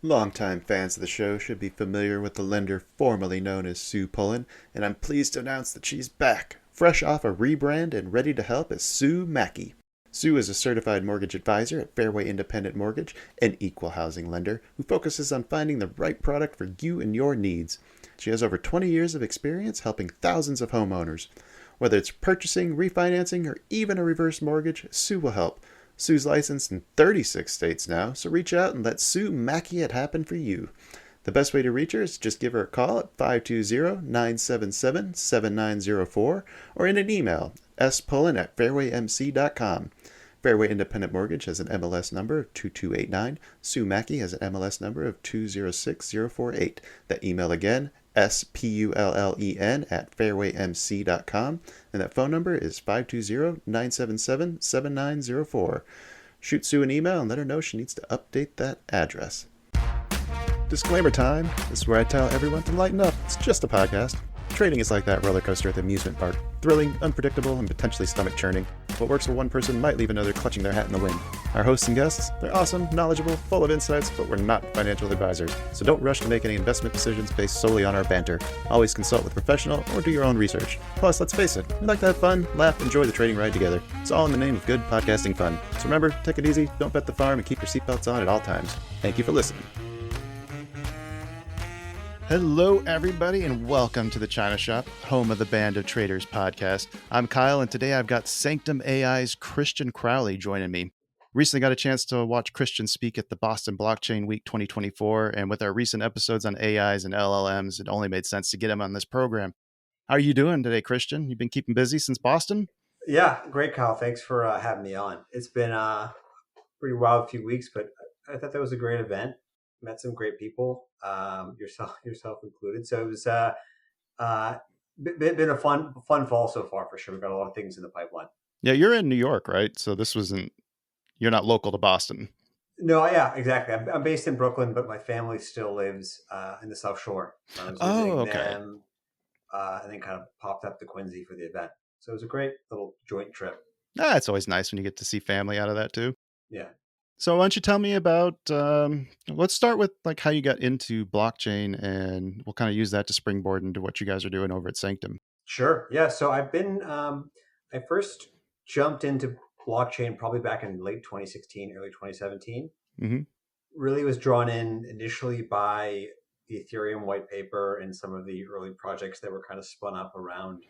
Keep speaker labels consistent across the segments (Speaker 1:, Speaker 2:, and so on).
Speaker 1: Longtime fans of the show should be familiar with the lender formerly known as Sue Pullen, and I'm pleased to announce that she's back, fresh off a rebrand and ready to help as Sue Mackey. Sue is a certified mortgage advisor at Fairway Independent Mortgage, an equal housing lender who focuses on finding the right product for you and your needs. She has over 20 years of experience helping thousands of homeowners. Whether it's purchasing, refinancing, or even a reverse mortgage, Sue will help. Sue's licensed in 36 states now, so reach out and let Sue Mackey it happen for you. The best way to reach her is just give her a call at 520-977-7904 or in an email, spullen@fairwaymc.com. Fairway Independent Mortgage has an MLS number of 2289. Sue Mackey has an MLS number of 206048. That email again, spullen@fairwaymc.com, and that phone number is 520-977-7904. Shoot Sue an email and let her know she needs to update that address. Disclaimer time. This is where I tell everyone to lighten up. It's just a podcast. Trading is like that roller coaster at the amusement park. Thrilling, unpredictable, and potentially stomach-churning. What works for one person might leave another clutching their hat in the wind. Our hosts and guests, they're awesome, knowledgeable, full of insights, but we're not financial advisors. So don't rush to make any investment decisions based solely on our banter. Always consult with a professional or do your own research. Plus, let's face it, we like to have fun, laugh, enjoy the trading ride together. It's all in the name of good podcasting fun. So remember, take it easy, don't bet the farm, and keep your seatbelts on at all times. Thank you for listening. Hello, everybody, and welcome to the China Shop, home of the Band of Traders podcast. I'm Kyle, and today I've got Sanctum AI's Christian Crowley joining me. Recently got a chance to watch Christian speak at the Boston Blockchain Week 2024, and with our recent episodes on AIs and LLMs, it only made sense to get him on this program. How are you doing today, Christian? You've been keeping busy since Boston?
Speaker 2: Yeah, great, Kyle. Thanks for having me on. It's been a pretty wild few weeks, but I thought that was a great event. Met some great people, yourself included. So it was been a fun fall so far for sure. We've got a lot of things in the pipeline.
Speaker 1: Yeah, you're in New York, right? So you're not local to Boston.
Speaker 2: No, yeah, exactly. I'm based in Brooklyn, but my family still lives in the South Shore. I was visiting them, and then kind of popped up to Quincy for the event. So it was a great little joint trip.
Speaker 1: It's always nice when you get to see family out of that too.
Speaker 2: Yeah.
Speaker 1: So why don't you tell me about, let's start with like how you got into blockchain, and we'll kind of use that to springboard into what you guys are doing over at Sanctum.
Speaker 2: Sure. Yeah. So I've been, I first jumped into blockchain probably back in late 2016, early 2017.
Speaker 1: Mm-hmm.
Speaker 2: Really was drawn in initially by the Ethereum white paper and some of the early projects that were kind of spun up around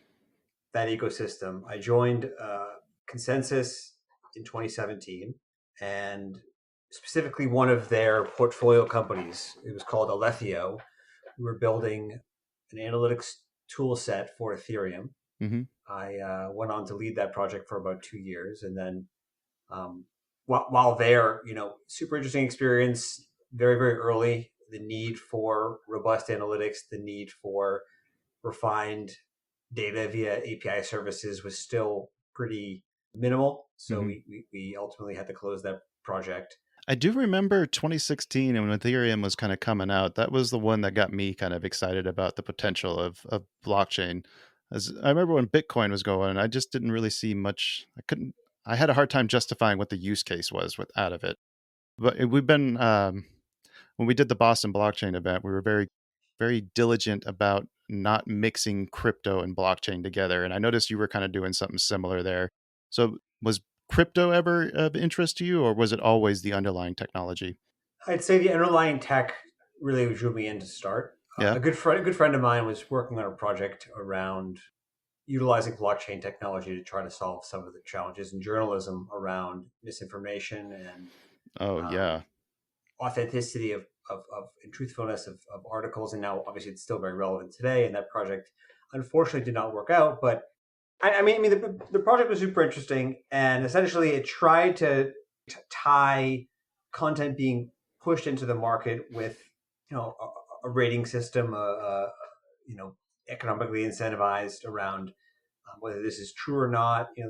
Speaker 2: that ecosystem. I joined Consensus in 2017, and specifically one of their portfolio companies. It was called Alethio. We were building an analytics tool set for Ethereum.
Speaker 1: Mm-hmm.
Speaker 2: I went on to lead that project for about 2 years, and then while there, super interesting experience. Very, very early, the need for robust analytics, the need for refined data via API services was still pretty minimal. So we ultimately had to close that project.
Speaker 1: I do remember 2016, and when Ethereum was kind of coming out, that was the one that got me kind of excited about the potential of blockchain. As I remember when Bitcoin was going, I just didn't really see much. I had a hard time justifying what the use case was out of it. But we've been, when we did the Boston blockchain event, we were very, very diligent about not mixing crypto and blockchain together. And I noticed you were kind of doing something similar there. So was crypto ever of interest to you, or was it always the underlying technology?
Speaker 2: I'd say the underlying tech really drew me in to start.
Speaker 1: Yeah.
Speaker 2: A good friend of mine was working on a project around utilizing blockchain technology to try to solve some of the challenges in journalism around misinformation and authenticity of and truthfulness of articles. And now obviously it's still very relevant today. And that project unfortunately did not work out, but I mean, the project was super interesting, and essentially it tried to tie content being pushed into the market with, a rating system, economically incentivized around whether this is true or not. It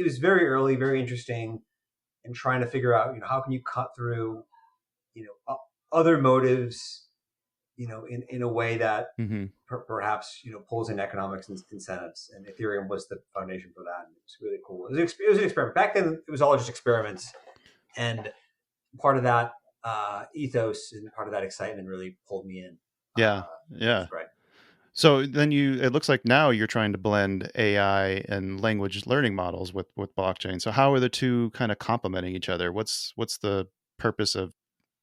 Speaker 2: was very early, very interesting, and trying to figure out, how can you cut through, other motives, in a way that perhaps, pulls in economics and incentives. And Ethereum was the foundation for that. And it was really cool. It was an experiment. Back then, it was all just experiments. And part of that ethos and part of that excitement really pulled me in,
Speaker 1: Yeah.
Speaker 2: which was
Speaker 1: Yeah.
Speaker 2: great.
Speaker 1: So then it looks like now you're trying to blend AI and language learning models with blockchain. So how are the two kind of complementing each other? What's the purpose of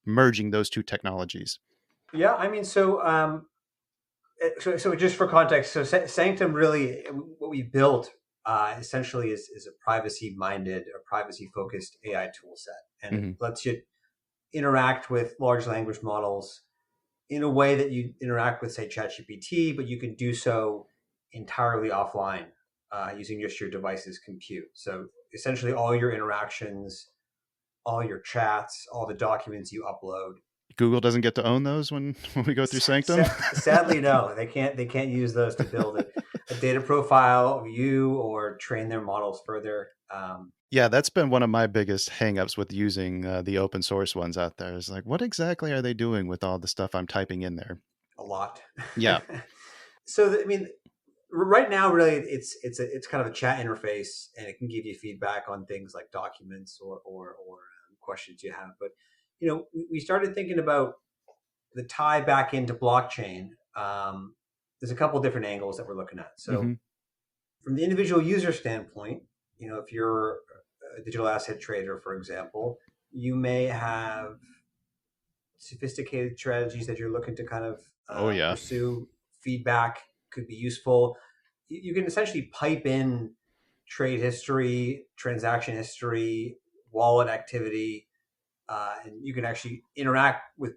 Speaker 1: merging those two technologies?
Speaker 2: Yeah, I mean, so just for context, so Sanctum really, what we built essentially is a privacy-minded or privacy-focused AI tool set, and it
Speaker 1: Hmm.
Speaker 2: lets you interact with large language models in a way that you interact with, say, ChatGPT, but you can do so entirely offline using just your device's compute. So essentially, all your interactions, all your chats, all the documents you upload.
Speaker 1: Google doesn't get to own those when when we go through Sanctum.
Speaker 2: Sadly, no, they can't. They can't use those to build a data profile of you or train their models further.
Speaker 1: Yeah, that's been one of my biggest hangups with using the open source ones out there. Is like, what exactly are they doing with all the stuff I'm typing in there?
Speaker 2: A lot.
Speaker 1: Yeah.
Speaker 2: So I mean, right now, really, it's kind of a chat interface, and it can give you feedback on things like documents or questions you have. But we started thinking about the tie back into blockchain. There's a couple different angles that we're looking at. So
Speaker 1: Hmm.
Speaker 2: from the individual user standpoint, if you're a digital asset trader, for example, you may have sophisticated strategies that you're looking to kind of
Speaker 1: Oh yeah.
Speaker 2: pursue. Feedback could be useful. You can essentially pipe in trade history, transaction history, wallet activity, and you can actually interact with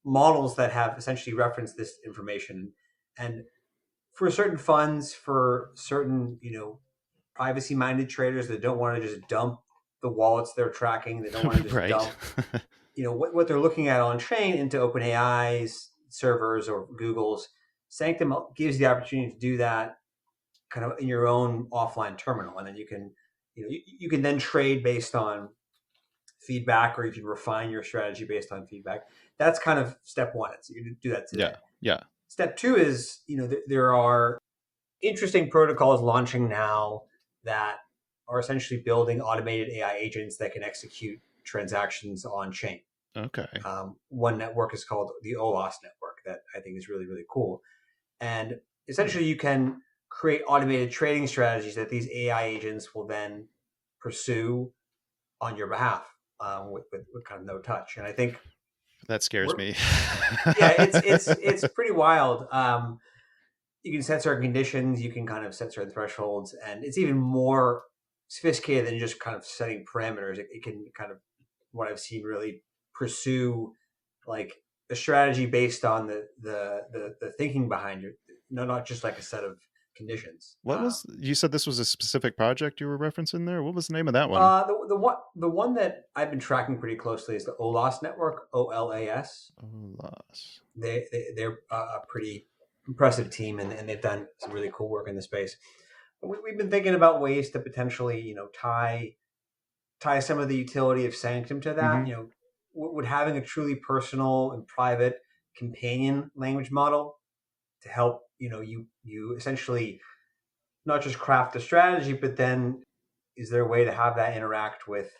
Speaker 2: models that have essentially referenced this information. And for certain funds, for certain privacy minded traders that don't want to just dump the wallets they're tracking, they don't want to just
Speaker 1: Right.
Speaker 2: dump what they're looking at on chain into OpenAI's servers or Google's. Sanctum gives the opportunity to do that kind of in your own offline terminal, and then you can then trade based on feedback, or you can refine your strategy based on feedback. That's kind of step one. So you can do that
Speaker 1: Yeah.
Speaker 2: today.
Speaker 1: Yeah.
Speaker 2: Step two is there are interesting protocols launching now that are essentially building automated AI agents that can execute transactions on chain.
Speaker 1: Okay.
Speaker 2: One network is called the OLOS network that I think is really, really cool. And
Speaker 1: Hmm.
Speaker 2: essentially, you can create automated trading strategies that these AI agents will then pursue on your behalf with kind of no touch. And I think
Speaker 1: That scares
Speaker 2: we're
Speaker 1: me.
Speaker 2: yeah, it's pretty wild. You can set certain conditions, you can kind of set certain thresholds, and it's even more sophisticated than just kind of setting parameters. It can kind of, what I've seen, really pursue like a strategy based on the thinking behind it, not just like a set of conditions.
Speaker 1: What was you said this was a specific project you were referencing there? What was the name of that one?
Speaker 2: The one that I've been tracking pretty closely is the OLAS network, OLAS.
Speaker 1: Oh, loss.
Speaker 2: They're a pretty impressive team, and they've done some really cool work in the space. We've been thinking about ways to potentially tie some of the utility of Sanctum to that.
Speaker 1: Hmm.
Speaker 2: Would having a truly personal and private companion language model to help you essentially not just craft the strategy, but then is there a way to have that interact with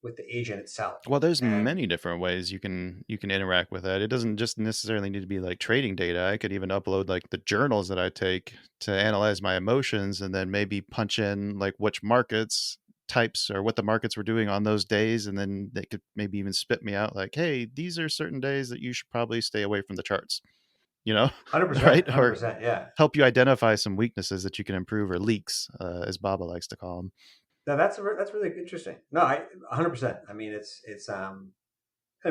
Speaker 2: the agent itself?
Speaker 1: Well, there's
Speaker 2: And
Speaker 1: many different ways you can interact with that. It doesn't just necessarily need to be like trading data. I could even upload like the journals that I take to analyze my emotions and then maybe punch in like which markets types or what the markets were doing on those days, and then they could maybe even spit me out like, hey, these are certain days that you should probably stay away from the charts, you know?
Speaker 2: 100%,
Speaker 1: Right?
Speaker 2: hundred
Speaker 1: Or
Speaker 2: percent, yeah.
Speaker 1: help you identify some weaknesses that you can improve, or leaks, as Baba likes to call them.
Speaker 2: Now that's really interesting. No, 100%. I mean, it's. I'm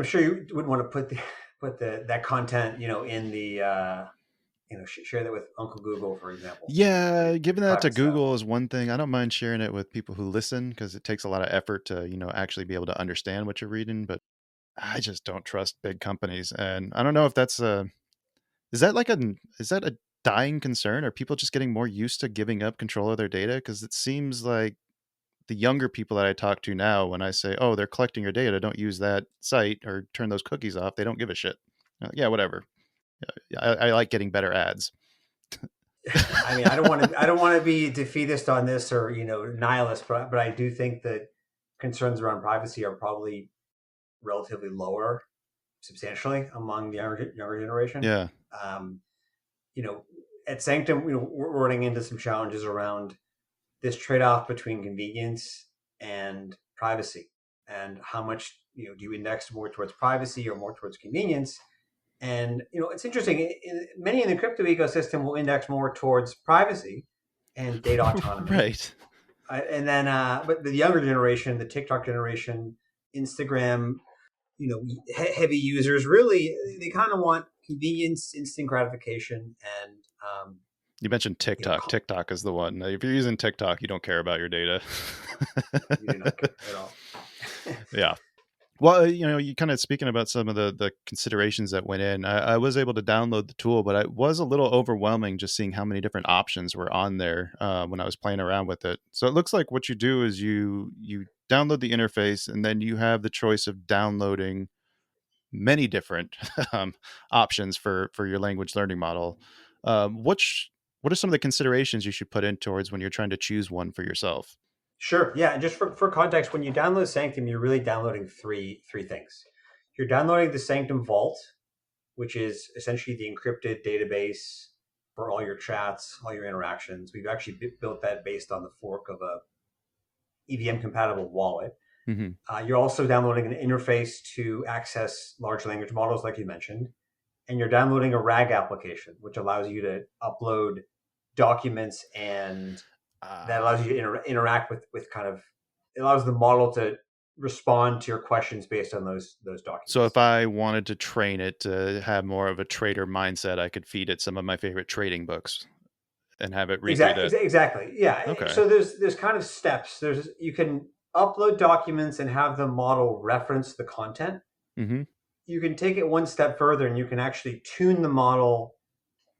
Speaker 2: sure you wouldn't want to put the that content in the share that with Uncle Google, for example.
Speaker 1: Yeah, giving that to
Speaker 2: Private stuff.
Speaker 1: Google is one thing. I don't mind sharing it with people who listen because it takes a lot of effort to, actually be able to understand what you're reading. But I just don't trust big companies, and I don't know if that's a is that like is that a dying concern? Are people just getting more used to giving up control of their data? Because it seems like the younger people that I talk to now, when I say, "Oh, they're collecting your data, don't use that site or turn those cookies off," they don't give a shit. Yeah, whatever. Yeah, I like getting better ads.
Speaker 2: I mean, I don't want to be defeatist on this or nihilist, but I do think that concerns around privacy are probably relatively lower substantially among the younger generation.
Speaker 1: Yeah.
Speaker 2: Um, at Sanctum, we're running into some challenges around this trade-off between convenience and privacy, and how much do you index more towards privacy or more towards convenience. And it's interesting. Many in the crypto ecosystem will index more towards privacy and data autonomy,
Speaker 1: Right.
Speaker 2: and then but the younger generation, the TikTok generation, Instagram, heavy users, really they kind of want convenience, instant gratification, and
Speaker 1: You mentioned
Speaker 2: you know,
Speaker 1: TikTok. TikTok is the one. If you're using TikTok, you don't care about your data.
Speaker 2: you do not care at all.
Speaker 1: Yeah. Well, you kind of speaking about some of the considerations that went in. I was able to download the tool, but it was a little overwhelming just seeing how many different options were on there when I was playing around with it. So it looks like what you do is you download the interface, and then you have the choice of downloading many different options for your language learning model. What are some of the considerations you should put in towards when you're trying to choose one for yourself?
Speaker 2: Sure. Yeah. And just for context, when you download Sanctum, you're really downloading three things. You're downloading the Sanctum Vault, which is essentially the encrypted database for all your chats, all your interactions. We've actually built that based on the fork of a EVM compatible wallet.
Speaker 1: Mm-hmm.
Speaker 2: You're also downloading an interface to access large language models, like you mentioned, and you're downloading a RAG application, which allows you to upload documents, and that allows you to interact with kind of, it allows the model to respond to your questions based on those
Speaker 1: So if
Speaker 2: documents.
Speaker 1: I wanted to train it to have more of a trader mindset, I could feed it some of my favorite trading books and have it read through that.
Speaker 2: Exactly. Yeah.
Speaker 1: Okay.
Speaker 2: So there's kind of steps. You can upload documents and have the model reference the content.
Speaker 1: Mm-hmm.
Speaker 2: You can take it one step further, and you can actually tune the model,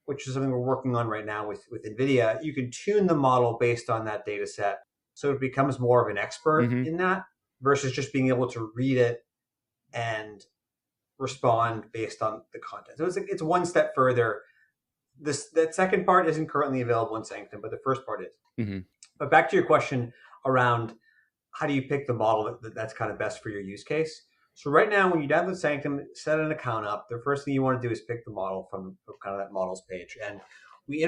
Speaker 2: which is something we're working on right now with Nvidia. You can tune the model based on that data set, so it becomes more of an expert
Speaker 1: Mm-hmm.
Speaker 2: in that, versus just being able to read it and respond based on the content. So it's one step further. That second part isn't currently available in Sanctum, but the first part is.
Speaker 1: Mm-hmm.
Speaker 2: But back to your question around how do you pick the model that's kind of best for your use case. So right now, when you download Sanctum, set an account up. The first thing you want to do is pick the model from kind of that models page, and we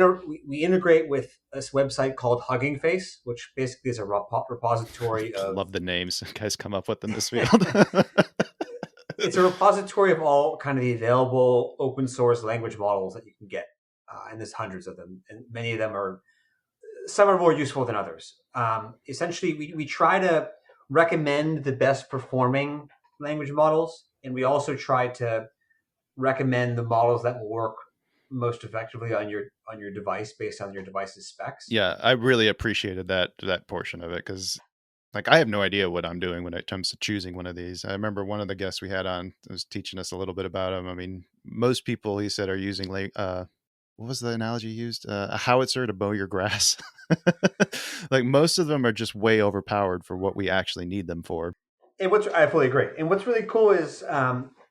Speaker 2: integrate with this website called Hugging Face, which basically is a repository of.
Speaker 1: Love the names guys come up with in this field.
Speaker 2: It's a repository of all kind of the available open source language models that you can get, and there's hundreds of them, and many of them are, some are more useful than others. Essentially, we try to recommend the best performing language models, and we also try to recommend the models that will work most effectively on your device based on your device's specs.
Speaker 1: Yeah, I really appreciated that portion of it because like I have no idea what I'm doing when it comes to choosing one of these. I remember one of the guests we had on was teaching us a little bit about them. I mean, most people he said are using what was the analogy used? A howitzer to mow your grass. Like most of them are just way overpowered for what we actually need them for.
Speaker 2: And I fully agree. And what's really cool is,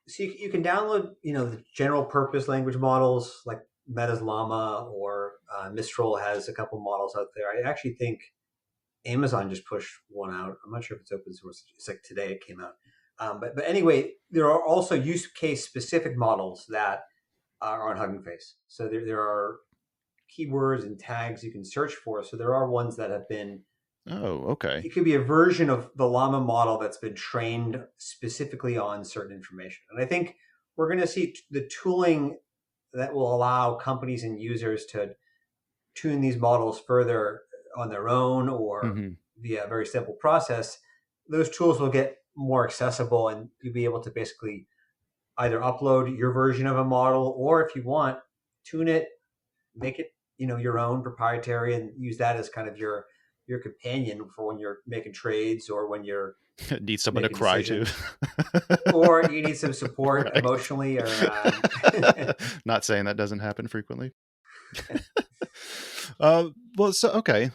Speaker 2: so you can download, the general purpose language models like Meta's Llama, or Mistral has a couple models out there. I actually think Amazon just pushed one out. I'm not sure if it's open source. It's like today it came out. But anyway, there are also use case specific models that are on Hugging Face. So there are keywords and tags you can search for. So there are ones that have been,
Speaker 1: Oh, okay.
Speaker 2: it could be a version of the Llama model that's been trained specifically on certain information. And I think we're going to see the tooling that will allow companies and users to tune these models further on their own, or
Speaker 1: Hmm.
Speaker 2: via a very simple process. Those tools will get more accessible, and you'll be able to basically either upload your version of a model, or if you want, tune it, make it your own proprietary, and use that as kind of your companion for when you're making trades, or when you're
Speaker 1: Need someone to
Speaker 2: making
Speaker 1: cry to.
Speaker 2: decisions, or you need some support
Speaker 1: Right.
Speaker 2: emotionally, or
Speaker 1: Not saying that doesn't happen frequently. Well, so okay.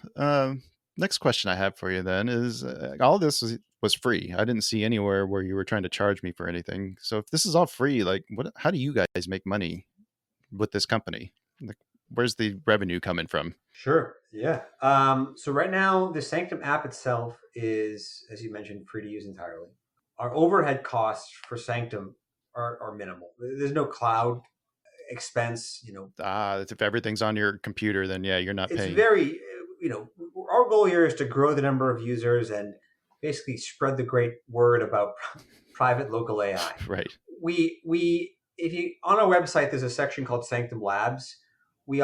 Speaker 1: Next question I have for you then is all this was free. I didn't see anywhere where you were trying to charge me for anything. So if this is all free, like what? How do you guys make money with this company? Like, where's the revenue coming from?
Speaker 2: Sure. Yeah. So right now, the Sanctum app itself is, as you mentioned, free to use entirely. Our overhead costs for Sanctum are minimal. There's no cloud expense.
Speaker 1: If everything's on your computer, then yeah, you're not
Speaker 2: It's
Speaker 1: paying.
Speaker 2: very, our goal here is to grow the number of users and basically spread the great word about private local AI.
Speaker 1: Right.
Speaker 2: We if you on our website, there's a section called Sanctum Labs. We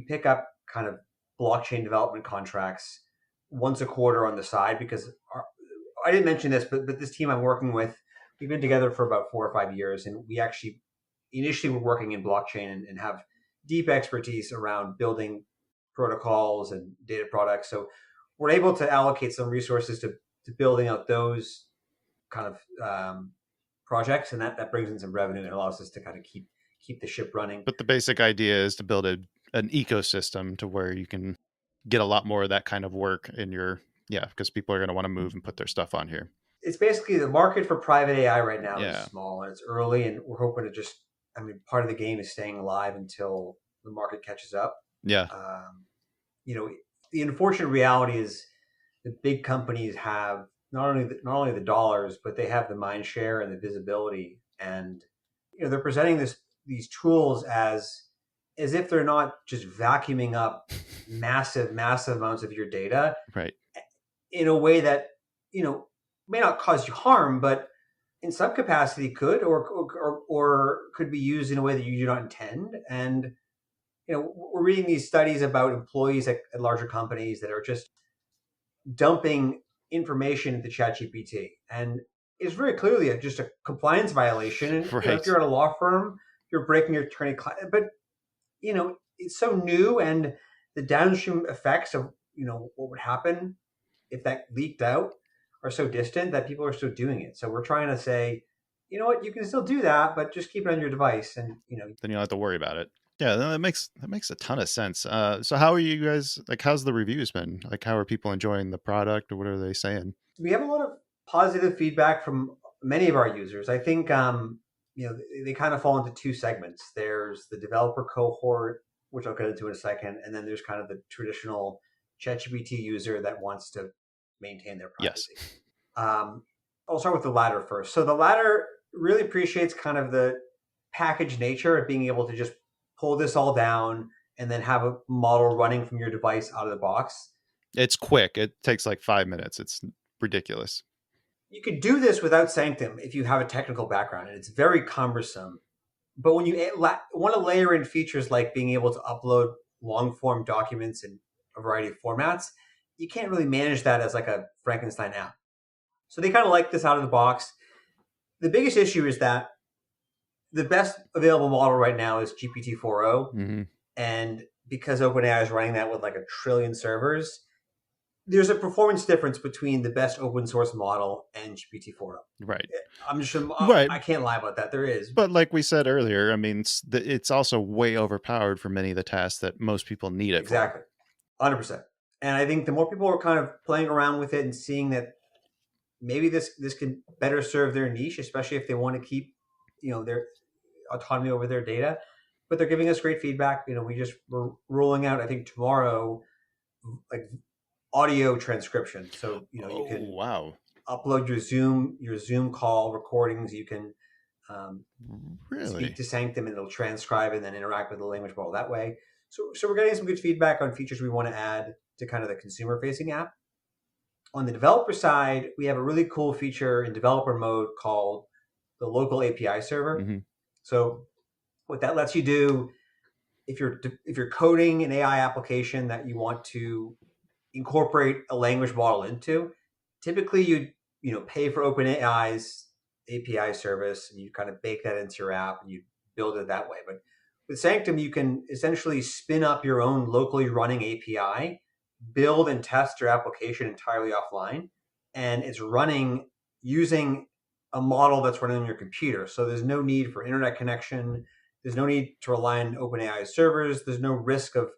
Speaker 2: pick up kind of blockchain development contracts once a quarter on the side because I didn't mention this, but this team I'm working with, we've been together for about 4 or 5 years, and we actually initially were working in blockchain and have deep expertise around building protocols and data products. So we're able to allocate some resources to building out those kind of projects, and that brings in some revenue and allows us to kind of keep the ship running.
Speaker 1: But the basic idea is to build an ecosystem to where you can get a lot more of that kind of work in your, because people are going to want to move and put their stuff on here.
Speaker 2: It's basically the market for private AI right now
Speaker 1: Yeah.
Speaker 2: is small and it's early, and we're hoping to part of the game is staying alive until the market catches up.
Speaker 1: Yeah.
Speaker 2: The unfortunate reality is the big companies have not only the dollars, but they have the mind share and the visibility, and they're presenting these tools as if they're not just vacuuming up massive amounts of your data,
Speaker 1: right,
Speaker 2: in a way that may not cause you harm, but in some capacity could or could be used in a way that you do not intend. And we're reading these studies about employees at larger companies that are just dumping information into ChatGPT, and it's very clearly just a compliance violation. And
Speaker 1: right.
Speaker 2: If you're at a law firm, you're breaking your attorney-client. But it's so new, and the downstream effects of what would happen if that leaked out are so distant that people are still doing it. So we're trying to say, you know what, you can still do that, but just keep it on your device, and
Speaker 1: then you don't have to worry about it. Yeah, that makes a ton of sense. So how are you guys, like, how's the reviews been? Like, how are people enjoying the product, or what are they saying?
Speaker 2: We have a lot of positive feedback from many of our users. I think they kind of fall into two segments. There's the developer cohort, which I'll get into in a second, and then there's kind of the traditional ChatGPT user that wants to maintain their privacy.
Speaker 1: Yes.
Speaker 2: I'll start with the latter first. So the latter really appreciates kind of the packaged nature of being able to just pull this all down and then have a model running from your device out of the box.
Speaker 1: It's quick. It takes like 5 minutes. It's ridiculous.
Speaker 2: You could do this without Sanctum if you have a technical background, and it's very cumbersome. But when you want to layer in features like being able to upload long-form documents in a variety of formats, you can't really manage that as like a Frankenstein app. So they kind of like this out of the box. The biggest issue is that the best available model right now is GPT-4o.
Speaker 1: Mm-hmm.
Speaker 2: And because OpenAI is running that with like 1 trillion servers, there's a performance difference between the best open source model and GPT-4o.
Speaker 1: Right.
Speaker 2: Right. I can't lie about that. There is.
Speaker 1: But like we said earlier, I mean, it's also way overpowered for many of the tasks that most people need it
Speaker 2: exactly. for. 100%. And I think the more people are kind of playing around with it and seeing that maybe this can better serve their niche, especially if they want to keep, their autonomy over their data. But they're giving us great feedback. We're rolling out, I think tomorrow, like audio transcription. So you can upload your Zoom call recordings. You can speak to Sanctum, and it'll transcribe and then interact with the language model that way. So we're getting some good feedback on features we want to add to kind of the consumer facing app. On the developer side, we have a really cool feature in developer mode called the local API server.
Speaker 1: Mm-hmm.
Speaker 2: So what that lets you do, if you're coding an AI application that you want to incorporate a language model into, typically you pay for OpenAI's API service, and you kind of bake that into your app and you build it that way. But with Sanctum, you can essentially spin up your own locally running API, build and test your application entirely offline, and it's running using a model that's running on your computer. So there's no need for internet connection. There's no need to rely on OpenAI servers. There's no risk of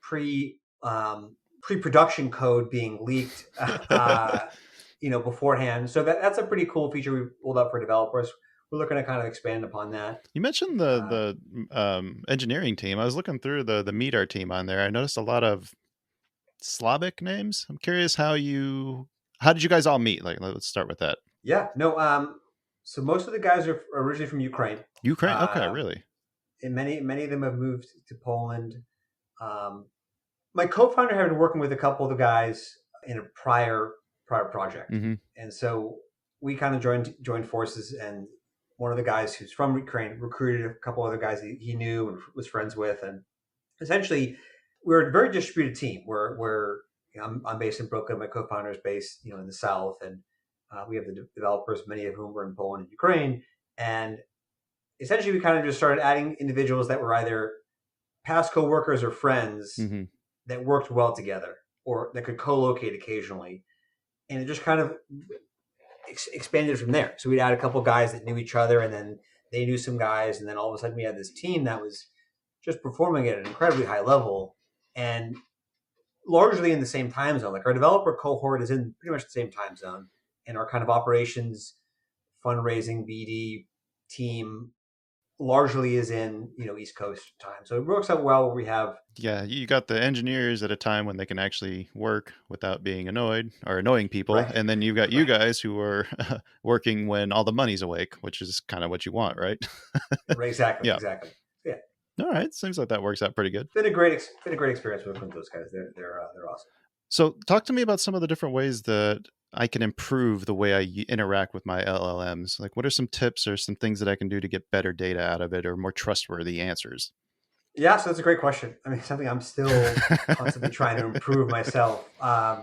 Speaker 2: pre-production code being leaked, beforehand. So that's a pretty cool feature we rolled out for developers. We're looking to kind of expand upon that.
Speaker 1: You mentioned the engineering team. I was looking through the Meteor team on there. I noticed a lot of Slavic names. I'm curious how did you guys all meet? Like, let's start with that.
Speaker 2: Yeah, no. So most of the guys are originally from Ukraine.
Speaker 1: Ukraine? Okay, really?
Speaker 2: And many of them have moved to Poland. Um, my co-founder had been working with a couple of the guys in a prior project,
Speaker 1: Mm-hmm.
Speaker 2: and so we kind of joined forces. And one of the guys who's from Ukraine recruited a couple other guys he knew and was friends with, and essentially we're a very distributed team. We're you know, I'm based in Brooklyn. My co-founder is based in the South, and we have the developers, many of whom were in Poland and Ukraine, and essentially we kind of just started adding individuals that were either past coworkers or friends
Speaker 1: Mm-hmm.
Speaker 2: that worked well together or that could co-locate occasionally, and it just kind of expanded from there. So we'd add a couple guys that knew each other, and then they knew some guys, and then all of a sudden we had this team that was just performing at an incredibly high level and largely in the same time zone. Like our developer cohort is in pretty much the same time zone, and our kind of operations, fundraising, BD team largely is in East Coast time. So it works out well where we have
Speaker 1: You got the engineers at a time when they can actually work without being annoyed or annoying people,
Speaker 2: right,
Speaker 1: and then you've got you
Speaker 2: right,
Speaker 1: guys who are working when all the money's awake, which is kind of what you want, right?
Speaker 2: right, exactly,
Speaker 1: Yeah.
Speaker 2: exactly. Yeah,
Speaker 1: All right, seems like that works out pretty good.
Speaker 2: been a great experience working with those guys. They're awesome.
Speaker 1: So, talk to me about some of the different ways that I can improve the way I interact with my LLMs. Like, what are some tips or some things that I can do to get better data out of it or more trustworthy answers?
Speaker 2: Yeah, so that's a great question. I mean, something I'm still constantly trying to improve myself. I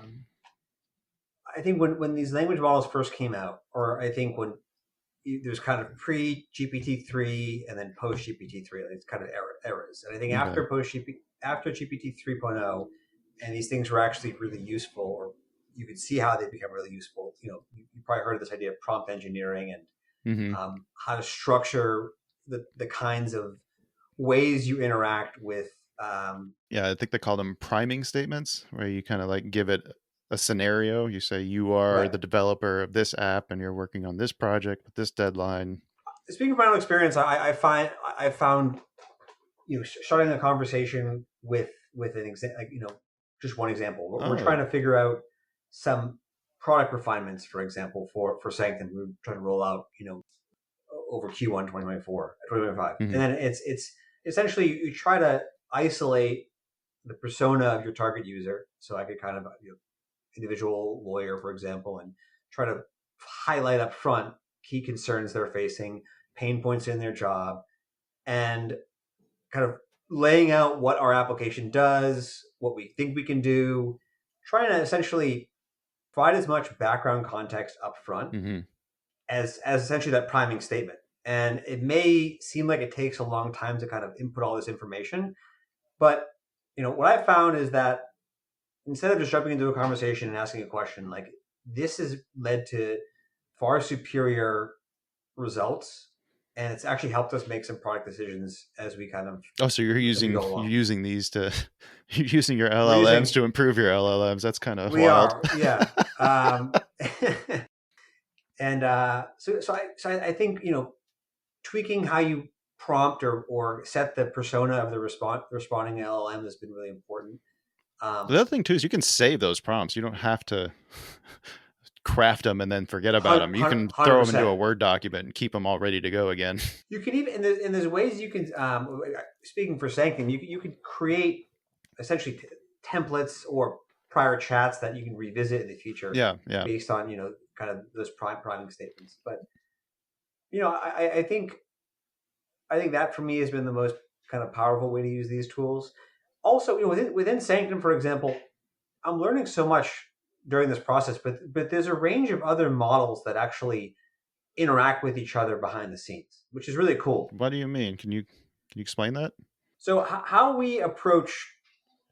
Speaker 2: think when these language models first came out, or I think when there's kind of pre GPT-3 and then post GPT-3, it's kind of eras. And I think
Speaker 1: Okay.
Speaker 2: after GPT 3.0, and these things were actually really useful, or you could see how they become really useful. You probably heard of this idea of prompt engineering and
Speaker 1: Mm-hmm.
Speaker 2: how to structure the kinds of ways you interact with.
Speaker 1: Yeah, I think they call them priming statements, where you kind of like give it a scenario. You say you are
Speaker 2: Right.
Speaker 1: the developer of this app and you're working on this project with this deadline.
Speaker 2: Speaking of my own experience, I found starting a conversation with an example, just one example. We're trying
Speaker 1: Oh,
Speaker 2: to figure out some product refinements, for example, for Sanctum. We're trying to roll out, over Q1 2024, 2025,
Speaker 1: mm-hmm.
Speaker 2: and then it's essentially you try to isolate the persona of your target user. So I could kind of individual lawyer, for example, and try to highlight up front key concerns they're facing, pain points in their job, and kind of laying out what our application does, what we think we can do, trying to essentially provide as much background context up front
Speaker 1: Mm-hmm.
Speaker 2: as essentially that priming statement. And it may seem like it takes a long time to kind of input all this information, but what I found is that instead of just jumping into a conversation and asking a question, like this has led to far superior results, and it's actually helped us make some product decisions as we kind of
Speaker 1: Oh, so you're
Speaker 2: as we
Speaker 1: using
Speaker 2: go
Speaker 1: you're
Speaker 2: along.
Speaker 1: using these to you're using your
Speaker 2: We're
Speaker 1: LLMs
Speaker 2: using
Speaker 1: to improve your LLMs. That's kind of
Speaker 2: we
Speaker 1: wild.
Speaker 2: are, yeah. And I think tweaking how you prompt or set the persona of the responding LLM has been really important.
Speaker 1: The other thing too is you can save those prompts. You don't have to craft them and then forget about them. You can throw them into
Speaker 2: 100%.
Speaker 1: a Word document and keep them all ready to go again.
Speaker 2: You can even and there's ways you can. Speaking for Sanctum, you could create essentially templates or prior chats that you can revisit in the future
Speaker 1: Yeah, yeah.
Speaker 2: based on kind of those priming statements. But I think that for me has been the most kind of powerful way to use these tools. Also, within Sanctum, for example, I'm learning so much during this process, but there's a range of other models that actually interact with each other behind the scenes, which is really cool.
Speaker 1: What do you mean? Can you explain that?
Speaker 2: So how we approach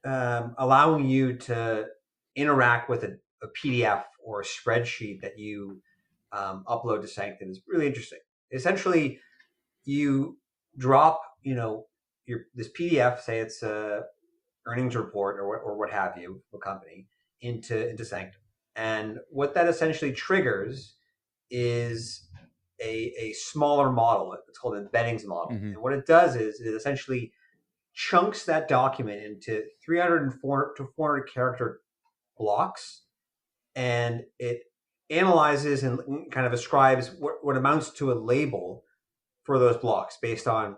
Speaker 2: allowing you to interact with a PDF or a spreadsheet that you upload to Sanctum is really interesting. Essentially, you drop your this PDF, say it's a earnings report or what have you, a company into Sanctum, and what that essentially triggers is a smaller model. It's called an embeddings model,
Speaker 1: Mm-hmm.
Speaker 2: and what it does is it essentially chunks that document into 304 to 400 character blocks, and it analyzes and kind of ascribes what amounts to a label for those blocks based on,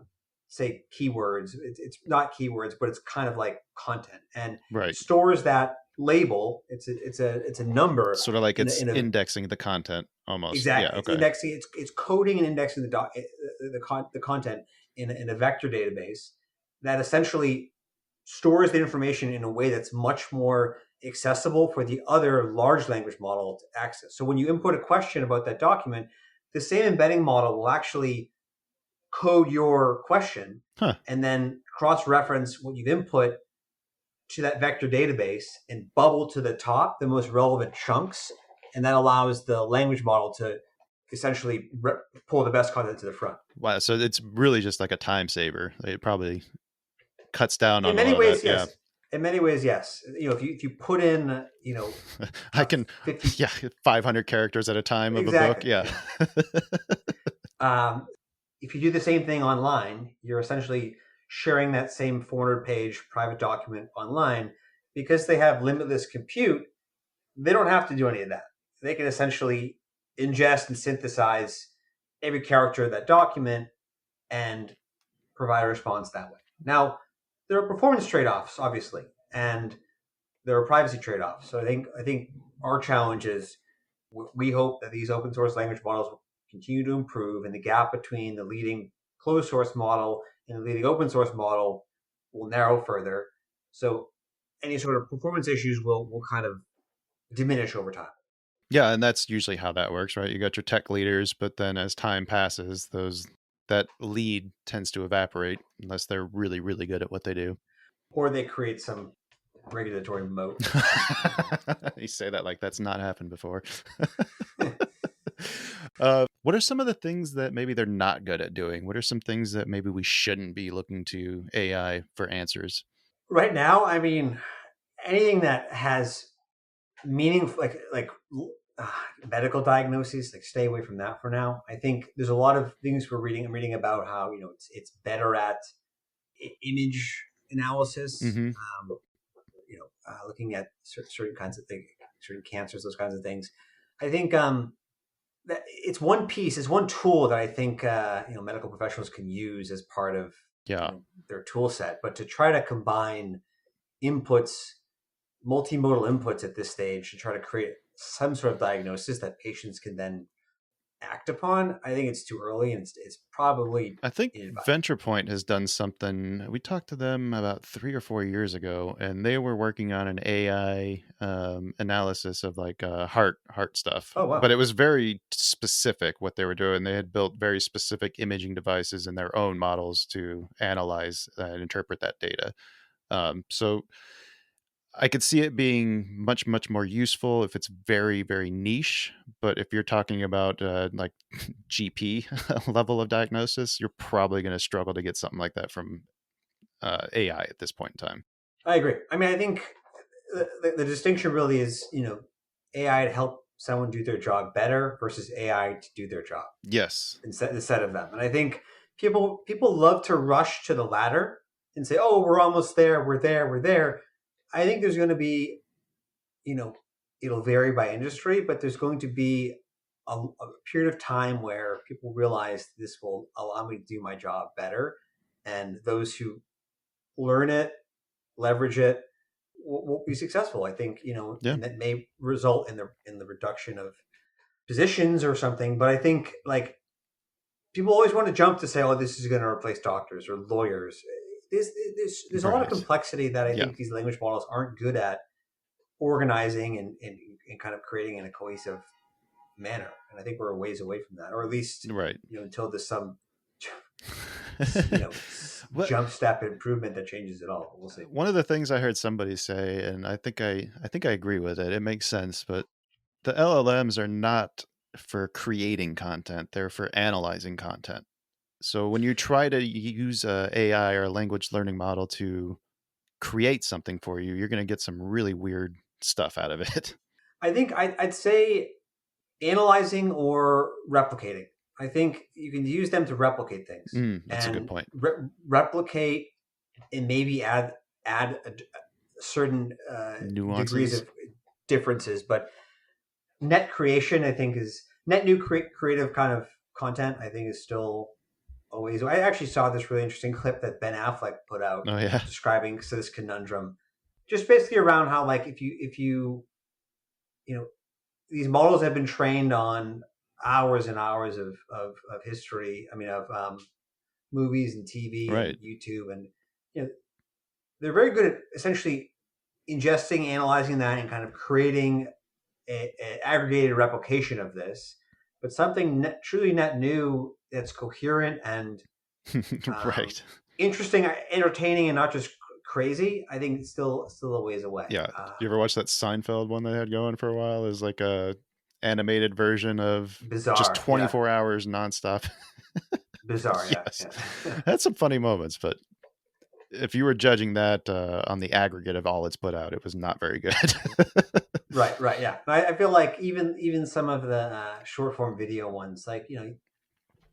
Speaker 2: say, keywords. It's not keywords, but it's kind of like content, and
Speaker 1: Right.
Speaker 2: stores that label. It's a number
Speaker 1: Sort of like it's
Speaker 2: in a
Speaker 1: indexing the content almost. Yeah.
Speaker 2: exactly. It's
Speaker 1: Okay.
Speaker 2: indexing. It's coding and indexing the content in a vector database that essentially stores the information in a way that's much more accessible for the other large language model to access. So when you input a question about that document, the same embedding model will actually code your question
Speaker 1: Huh.
Speaker 2: and then cross-reference what you've input to that vector database and bubble to the top the most relevant chunks. And that allows the language model to essentially pull the best content to the front.
Speaker 1: Wow. So it's really just like a time saver. It probably cuts down
Speaker 2: In
Speaker 1: on a
Speaker 2: many
Speaker 1: lot of that.
Speaker 2: ways,
Speaker 1: Yeah.
Speaker 2: yes. In many ways, yes. If you put in,
Speaker 1: I can,
Speaker 2: 50,
Speaker 1: 500 characters at a time of
Speaker 2: exactly.
Speaker 1: a book. Yeah.
Speaker 2: If you do the same thing online, you're essentially sharing that same 400-page private document online. Because they have limitless compute, they don't have to do any of that. They can essentially ingest and synthesize every character of that document and provide a response that way. Now, there are performance trade-offs, obviously, and there are privacy trade-offs. So I think our challenge is we hope that these open source language models will continue to improve, and the gap between the leading closed source model and the leading open source model will narrow further. So any sort of performance issues will kind of diminish over time.
Speaker 1: Yeah, and that's usually how that works, right? You got your tech leaders, but then as time passes, that lead tends to evaporate unless they're really, really good at what they do.
Speaker 2: Or they create some regulatory moat.
Speaker 1: You say that like that's not happened before. What are some of the things that maybe they're not good at doing? What are some things that maybe we shouldn't be looking to AI for answers?
Speaker 2: Right now, I mean, anything that has meaning, uh, medical diagnoses, like stay away from that for now. I think there's a lot of things I'm reading about how it's better at image analysis.
Speaker 1: Mm-hmm.
Speaker 2: Looking at certain kinds of things, certain cancers, those kinds of things. I think that it's one piece, it's one tool that I think medical professionals can use as part of
Speaker 1: Yeah.
Speaker 2: their tool set. But to try to combine inputs, multimodal inputs at this stage, to try to create some sort of diagnosis that patients can then act upon, I think it's too early, and it's probably
Speaker 1: I think
Speaker 2: inadvisable.
Speaker 1: VenturePoint has done something. We talked to them about 3 or 4 years ago, and they were working on an AI analysis of like heart stuff.
Speaker 2: Oh, wow.
Speaker 1: But it was very specific what they were doing. They had built very specific imaging devices in their own models to analyze and interpret that data. So I could see it being much, much more useful if it's very, very niche. But if you're talking about like GP level of diagnosis, you're probably going to struggle to get something like that from AI at this point in time.
Speaker 2: I agree. I mean, I think the distinction really is, AI to help someone do their job better versus AI to do their job
Speaker 1: Yes.
Speaker 2: instead of them. And I think people love to rush to the latter and say, "Oh, we're almost there. We're there. We're there." I think there's going to be, it'll vary by industry, but there's going to be a period of time where people realize this will allow me to do my job better, and those who learn it, leverage it, will be successful. I think,
Speaker 1: Yeah.
Speaker 2: and that may result in the reduction of positions or something. But I think, like, people always want to jump to say, "Oh, this is going to replace doctors or lawyers." There's a lot of
Speaker 1: Right.
Speaker 2: complexity that I
Speaker 1: Yeah.
Speaker 2: think these language models aren't good at organizing and kind of creating in a cohesive manner. And I think we're a ways away from that, or at least
Speaker 1: Right.
Speaker 2: until there's some
Speaker 1: What
Speaker 2: jump step improvement that changes it all. We'll see.
Speaker 1: one of the things I heard somebody say, and I think I agree with it. It makes sense, but the LLMs are not for creating content; they're for analyzing content. So when you try to use a AI or a language learning model to create something for you, you're going to get some really weird stuff out of it.
Speaker 2: I think I'd say analyzing or replicating. I think you can use them to replicate things
Speaker 1: That's a good
Speaker 2: and
Speaker 1: point.
Speaker 2: replicate and maybe add certain degrees
Speaker 1: Nuances.
Speaker 2: of differences. But net creation, I think, is net new creative kind of content. I think is still always. I actually saw this really interesting clip that Ben Affleck put out
Speaker 1: Oh yeah.
Speaker 2: describing this conundrum, just basically around how like if you know these models have been trained on hours and hours of history. I mean of movies and TV and
Speaker 1: Right.
Speaker 2: YouTube, and you know they're very good at essentially ingesting, analyzing that, and kind of creating a aggregated replication of this. But something truly net new that's coherent and
Speaker 1: Right.
Speaker 2: interesting, entertaining, and not just crazy. I think it's still a ways away.
Speaker 1: Yeah. You ever watch that Seinfeld one they had going for a while? Is like a animated version of just
Speaker 2: Bizarre, yeah.
Speaker 1: 24 hours nonstop.
Speaker 2: Bizarre, yeah,
Speaker 1: Yes.
Speaker 2: yeah.
Speaker 1: Had some funny moments, but if you were judging that on the aggregate of all it's put out, it was not very good.
Speaker 2: Right, yeah. I feel like even some of the short form video ones, like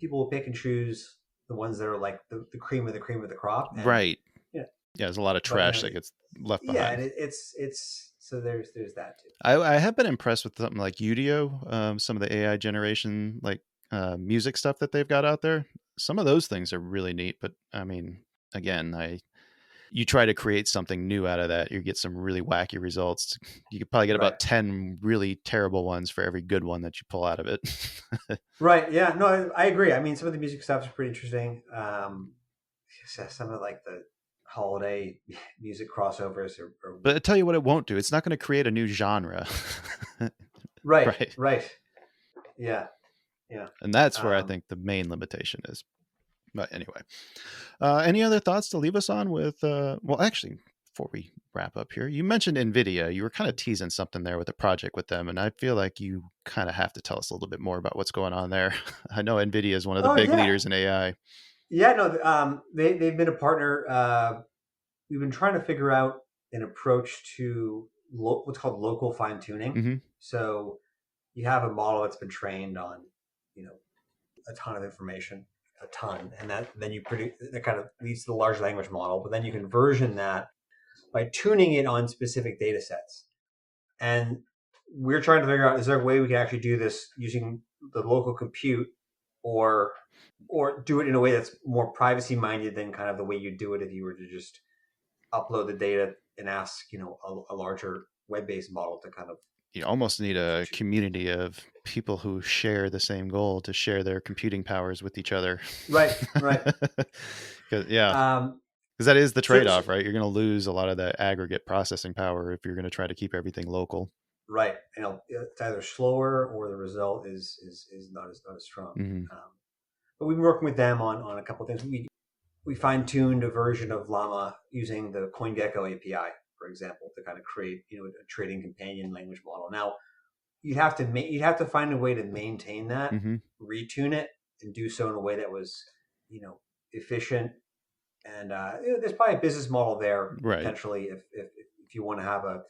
Speaker 2: people will pick and choose the ones that are like the cream of the cream of the crop, and
Speaker 1: Right.
Speaker 2: yeah,
Speaker 1: Yeah, there's a lot of
Speaker 2: but
Speaker 1: trash that gets left
Speaker 2: yeah,
Speaker 1: behind.
Speaker 2: and it's so there's that too.
Speaker 1: I have been impressed with something like Udio, some of the AI generation, like music stuff that they've got out there. Some of those things are really neat, but I mean, again, you try to create something new out of that, you get some really wacky results. You could probably get
Speaker 2: Right,
Speaker 1: about 10 really terrible ones for every good one that you pull out of it.
Speaker 2: right, yeah. No, I agree. I mean, some of the music stuff is pretty interesting. Some of like the holiday music crossovers are
Speaker 1: But I tell you what, it won't do. It's not going to create a new genre.
Speaker 2: right,
Speaker 1: Right.
Speaker 2: right. Yeah, yeah.
Speaker 1: And that's where I
Speaker 2: Um,
Speaker 1: think the main limitation is. But anyway, any other thoughts to leave us on with? Well, actually, before we wrap up here, you mentioned Nvidia. You were kind of teasing something there with a project with them, and I feel like you kind of have to tell us a little bit more about what's going on there. I know Nvidia is one of the
Speaker 2: oh
Speaker 1: big
Speaker 2: yeah,
Speaker 1: leaders in AI.
Speaker 2: yeah. No, they've been a partner. We've been trying to figure out an approach to what's called local fine tuning.
Speaker 1: Hmm.
Speaker 2: So you have a model that's been trained on, you know, a ton of information, a ton, and that then you produce that kind of leads to the large language model. But then you can version that by tuning it on specific data sets. And we're trying to figure out, is there a way we can actually do this using the local compute, or do it in a way that's more privacy minded than kind of the way you do it if you were to just upload the data and ask a larger web-based model to kind of
Speaker 1: You almost need a
Speaker 2: teach you.
Speaker 1: community of people who share the same goal to share their computing powers with each other.
Speaker 2: Right.
Speaker 1: 'Cause- yeah,
Speaker 2: um,
Speaker 1: because that is the
Speaker 2: so
Speaker 1: trade-off, right? You're going to lose a lot of that aggregate processing power if you're going to try to keep everything local.
Speaker 2: right, it's either slower or the result is not as strong.
Speaker 1: Hmm.
Speaker 2: But we've been working with them on a couple of things. We fine-tuned a version of Llama using the CoinGecko API, for example, to kind of create a trading companion language model. Now you'd have to find a way to maintain that,
Speaker 1: Hmm.
Speaker 2: retune it, and do so in a way that was efficient. And there's probably a business model there
Speaker 1: Right.
Speaker 2: potentially if you want to have a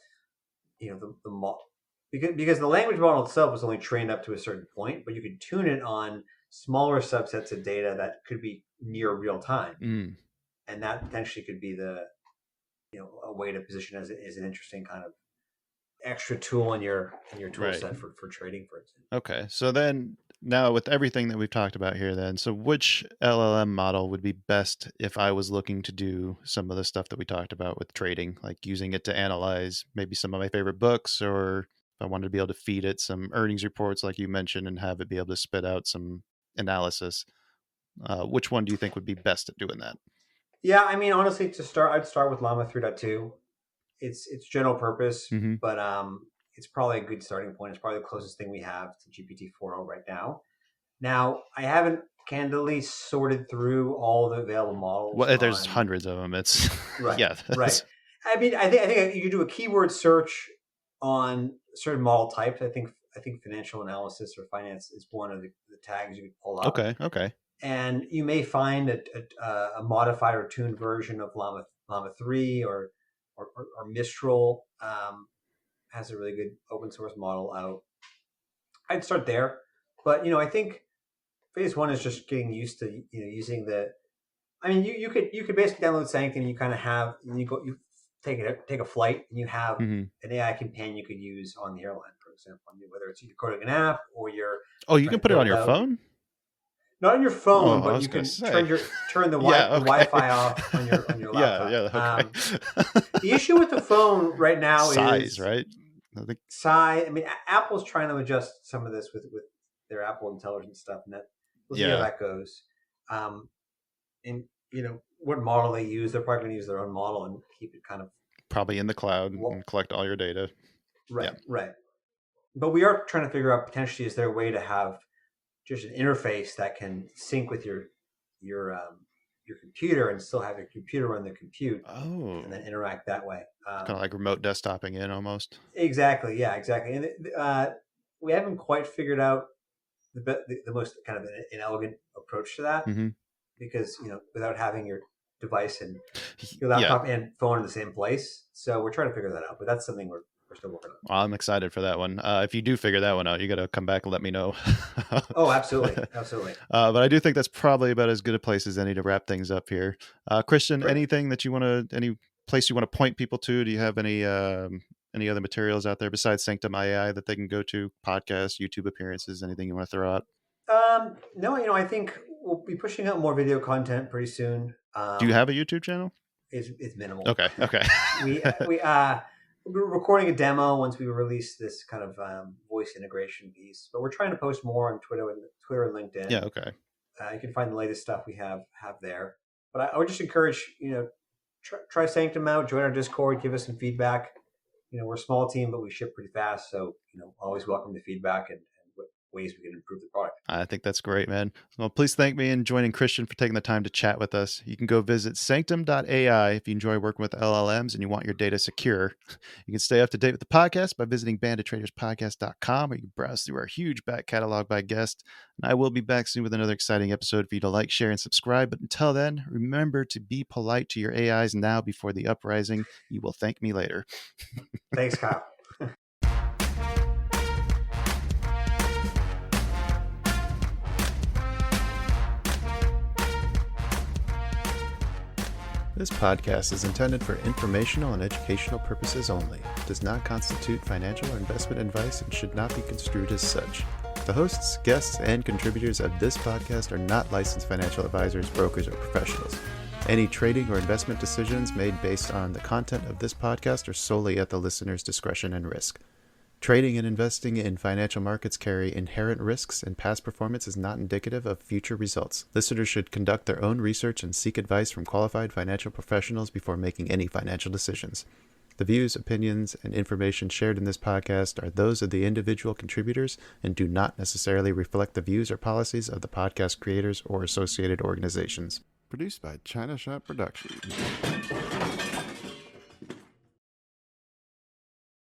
Speaker 2: the model, because the language model itself was only trained up to a certain point, but you could tune it on smaller subsets of data that could be near real time,
Speaker 1: Mm,
Speaker 2: and that potentially could be a way to position as an interesting kind of extra tool in your tool
Speaker 1: right.
Speaker 2: set for trading, for instance.
Speaker 1: Okay. So then now with everything that we've talked about here then, so which LLM model would be best if I was looking to do some of the stuff that we talked about with trading, like using it to analyze maybe some of my favorite books, or if I wanted to be able to feed it some earnings reports like you mentioned and have it be able to spit out some analysis. Which one do you think would be best at doing that?
Speaker 2: Yeah, I mean, honestly, I'd start with Llama 3.2. It's general purpose,
Speaker 1: Hmm.
Speaker 2: but it's probably a good starting point. It's probably the closest thing we have to GPT 4.0 right now. Now, I haven't candidly sorted through all the available models
Speaker 1: Well, there's
Speaker 2: on.
Speaker 1: hundreds of them. It's
Speaker 2: Right,
Speaker 1: yeah.
Speaker 2: right. I mean, I think you could do a keyword search on certain model types. I think financial analysis or finance is one of the tags you could pull up,
Speaker 1: Okay. Okay.
Speaker 2: and you may find a modified or tuned version of Llama 3 or Mistral has a really good open source model out. I'd start there, but I think phase one is just getting used to using the. I mean, you could basically download Sanctum. You kind of have you take a flight and you have
Speaker 1: Hmm.
Speaker 2: an AI companion you could use on the airline, for example, whether it's you're coding an app or you're
Speaker 1: Oh, you
Speaker 2: trying
Speaker 1: can
Speaker 2: to
Speaker 1: put it on
Speaker 2: build
Speaker 1: your
Speaker 2: out,
Speaker 1: phone?
Speaker 2: not on your phone,
Speaker 1: Oh, I
Speaker 2: but
Speaker 1: was
Speaker 2: you
Speaker 1: gonna
Speaker 2: can
Speaker 1: say.
Speaker 2: turn the
Speaker 1: Yeah,
Speaker 2: the
Speaker 1: okay.
Speaker 2: Wi-Fi off on your laptop.
Speaker 1: Yeah, okay.
Speaker 2: The issue with the phone right now
Speaker 1: Size,
Speaker 2: is
Speaker 1: right? I think,
Speaker 2: size. I mean, Apple's trying to adjust some of this with their Apple Intelligence stuff, and that we'll see how
Speaker 1: yeah,
Speaker 2: that goes. And what model they use, they're probably going to use their own model and keep it kind of
Speaker 1: probably in the cloud and collect all your data.
Speaker 2: right,
Speaker 1: Yeah.
Speaker 2: right. But we are trying to figure out potentially is there a way to have just an interface that can sync with your computer and still have your computer run the compute
Speaker 1: Oh,
Speaker 2: and then interact that way.
Speaker 1: kind of like remote desktoping in almost.
Speaker 2: Exactly. Yeah. Exactly. And we haven't quite figured out the most kind of an elegant approach to that
Speaker 1: Hmm.
Speaker 2: because without having your device and your
Speaker 1: Yeah.
Speaker 2: laptop and phone in the same place. So we're trying to figure that out, but that's something we're still working on.
Speaker 1: Well, I'm excited for that one. If you do figure that one out, you got to come back and let me know.
Speaker 2: Oh, absolutely. Absolutely.
Speaker 1: But I do think that's probably about as good a place as any to wrap things up here. Christian,
Speaker 2: Great.
Speaker 1: anything that you want to, any place you want to point people to? Do you have any other materials out there besides Sanctum AI that they can go to? Podcasts, YouTube appearances, anything you want to throw out?
Speaker 2: No, I think we'll be pushing out more video content pretty soon.
Speaker 1: Do you have a YouTube channel?
Speaker 2: It's minimal.
Speaker 1: Okay.
Speaker 2: We're recording a demo once we release this kind of voice integration piece, but we're trying to post more on Twitter and LinkedIn.
Speaker 1: Yeah. Okay.
Speaker 2: You can find the latest stuff we have there. But I would just encourage try Sanctum out, join our Discord, give us some feedback. We're a small team, but we ship pretty fast, so always welcome the feedback and what ways we can improve the product.
Speaker 1: I think that's great, man. Well, please thank me and joining Christian for taking the time to chat with us. You can go visit Sanctum.ai if you enjoy working with LLMs and you want your data secure. You can stay up to date with the podcast by visiting bandittraderspodcast.com, or you can browse through our huge back catalog by guest. And I will be back soon with another exciting episode for you to like, share, and subscribe. But until then, remember to be polite to your AIs now before the uprising. You will thank me later.
Speaker 2: Thanks, Kyle.
Speaker 1: This podcast is intended for informational and educational purposes only. It does not constitute financial or investment advice and should not be construed as such. The hosts, guests, and contributors of this podcast are not licensed financial advisors, brokers, or professionals. Any trading or investment decisions made based on the content of this podcast are solely at the listener's discretion and risk. Trading and investing in financial markets carry inherent risks, and past performance is not indicative of future results. Listeners should conduct their own research and seek advice from qualified financial professionals before making any financial decisions. The views, opinions, and information shared in this podcast are those of the individual contributors and do not necessarily reflect the views or policies of the podcast creators or associated organizations. Produced by China Shop Productions.